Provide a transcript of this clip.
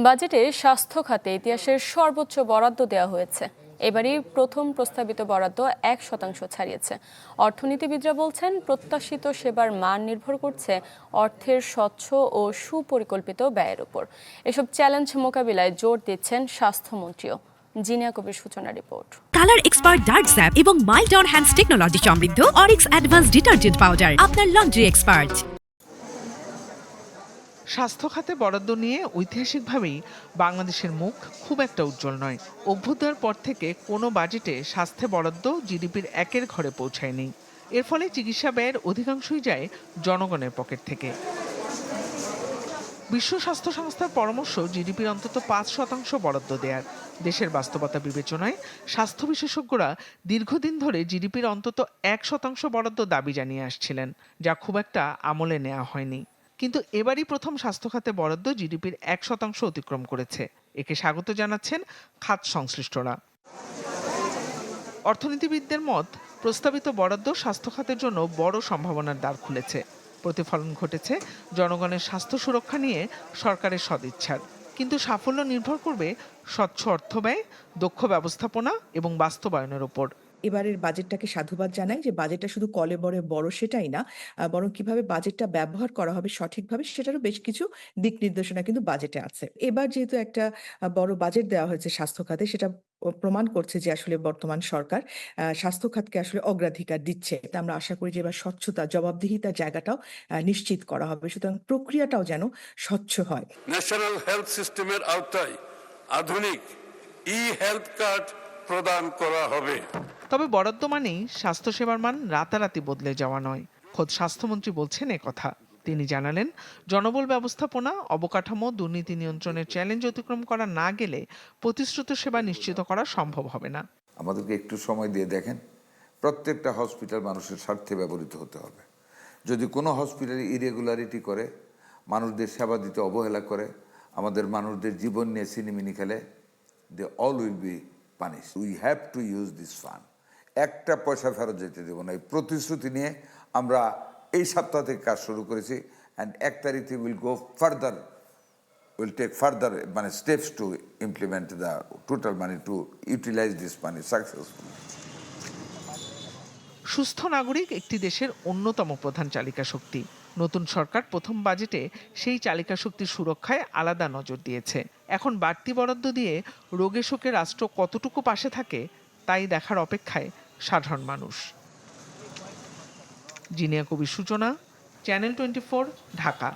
বাজেটে স্বাস্থ্য খাতে ইতিহাসের সর্বোচ্চ বরাদ্দ দেওয়া হয়েছে। এবারই প্রথম প্রস্তাবিত বরাদ্দ 1% ছাড়িয়েছে। অর্থনীতিবিদরা বলছেন, প্রত্যাশিত সেবার মান নির্ভর করছে অর্থের স্বচ্ছ ও সুপরিকল্পিত ব্যয়ের উপর। এসব চ্যালেঞ্জ মোকাবিলায় জোর দিচ্ছেন স্বাস্থ্যমন্ত্রীও। জিনিয়া কবির সূচনা report. Colour expert dark sap এবং মাইল্ড অন হ্যান্ডস টেকনোলজি সমৃদ্ধ অরিক্স অ্যাডভান্স ডিটারজেন্ট পাউডার আপনার লন্ড্রি এক্সপার্ট। স্বাস্থ্য খাতে বরাদ্দ নিয়ে ঐতিহাসিকভাবেই বাংলাদেশের মুখ খুব একটা উজ্জ্বল নয়। অভ্যুদয়ের পর থেকে কোনো বাজেটে স্বাস্থ্যে বরাদ্দ জিডিপির একের ঘরে পৌঁছায়নি। এর ফলে চিকিৎসা ব্যয়ের অধিকাংশই যায় জনগণের পকেট থেকে। বিশ্ব স্বাস্থ্য সংস্থার পরামর্শ জিডিপির অন্তত 5% বরাদ্দ দেয়ার। দেশের বাস্তবতা বিবেচনায় স্বাস্থ্য বিশেষজ্ঞরা দীর্ঘদিন ধরে জিডিপির অন্তত 1% বরাদ্দ দাবি জানিয়ে আসছিলেন, যা খুব একটা আমলে নেওয়া হয়নি। কিন্তু এবারই প্রথম স্বাস্থ্য খাতে বরাদ্দ জিডিপির 1% অতিক্রম করেছে। একে স্বাগত জানাচ্ছেন খাত সংশ্লিষ্টরা। অর্থনীতিবিদদের মত, প্রস্তাবিত বরাদ্দ স্বাস্থ্য খাতের জন্য বড় সম্ভাবনার দ্বার খুলেছে। প্রতিফলন ঘটেছে জনগণের স্বাস্থ্য সুরক্ষা নিয়ে সরকারের সদিচ্ছার। কিন্তু সাফল্য নির্ভর করবে স্বচ্ছ অর্থ ব্যয়, দক্ষ ব্যবস্থাপনা এবং বাস্তবায়নের উপর। এবারের বাজেটটাকে সাধুবাদ জানাই যে বাজেটটা শুধু কলেবরে বড় সেটাই না, বরং কিভাবে বাজেটটা ব্যবহার করা হবে সঠিকভাবে সেটারও বেশ কিছু দিক নির্দেশনা কিন্তু বাজেটে আছে। এবার যেহেতু একটা বড় বাজেট দেওয়া হয়েছে স্বাস্থ্য খাতে, সেটা প্রমাণ করছে যে আসলে বর্তমান সরকার স্বাস্থ্য খাতকে আসলে অগ্রাধিকার দিচ্ছে। তা আমরা আশা করি যে এবার স্বচ্ছতা, জবাবদিহিতার জায়গাটাও নিশ্চিত করা হবে, সুতরাং প্রক্রিয়াটাও যেন স্বচ্ছ হয়। ন্যাশনাল হেলথ সিস্টেমের আওতায় আধুনিক হেলথ কার্ড প্রদান করা হবে। তবে বরাদ্দ মানেই স্বাস্থ্যসেবার মান রাতারাতি বদলে যাওয়া নয়। খোদ স্বাস্থ্যমন্ত্রী বলছেন একথা। তিনি জানালেন, জনবল ব্যবস্থাপনা, অবকাঠামো, দুর্নীতি নিয়ন্ত্রণের চ্যালেঞ্জ অতিক্রম করা না গেলে প্রতিশ্রুত সেবা নিশ্চিত করা সম্ভব হবে না। আমাদেরকে একটু সময় দিয়ে দেখেন, প্রত্যেকটা হসপিটাল মানুষের স্বার্থে ব্যবহৃত হতে হবে। যদি কোনো হসপিটালে ইরেগুলারিটি করে, মানুষদের সেবা দিতে অবহেলা করে, আমাদের মানুষদের জীবন নিয়ে সিনেমিনি খেলে, they all will be punish. We have to use this fund. একটা পয়সা ফেরত যেতে দেবো না, এই প্রতিশ্রুতি নিয়ে আমরা এই সপ্তাহ থেকে কাজ শুরু করেছি। অ্যান্ড 1 তারিখে will go further, will take further steps to implement the total money to utilise this money successfully. সুস্থ নাগরিক একটি দেশের অন্যতম প্রধান চালিকা শক্তি। নতুন সরকার প্রথম বাজেটে সেই চালিকা শক্তির সুরক্ষায় আলাদা নজর দিয়েছে। এখন বাড়তি বরাদ্দ দিয়ে রোগে শোকে রাষ্ট্র কতটুকু পাশে থাকে তাই দেখার অপেক্ষায় সাধারণ মানুষ। জিনিয়া কবির সূচনা, চ্যানেল 24, ঢাকা।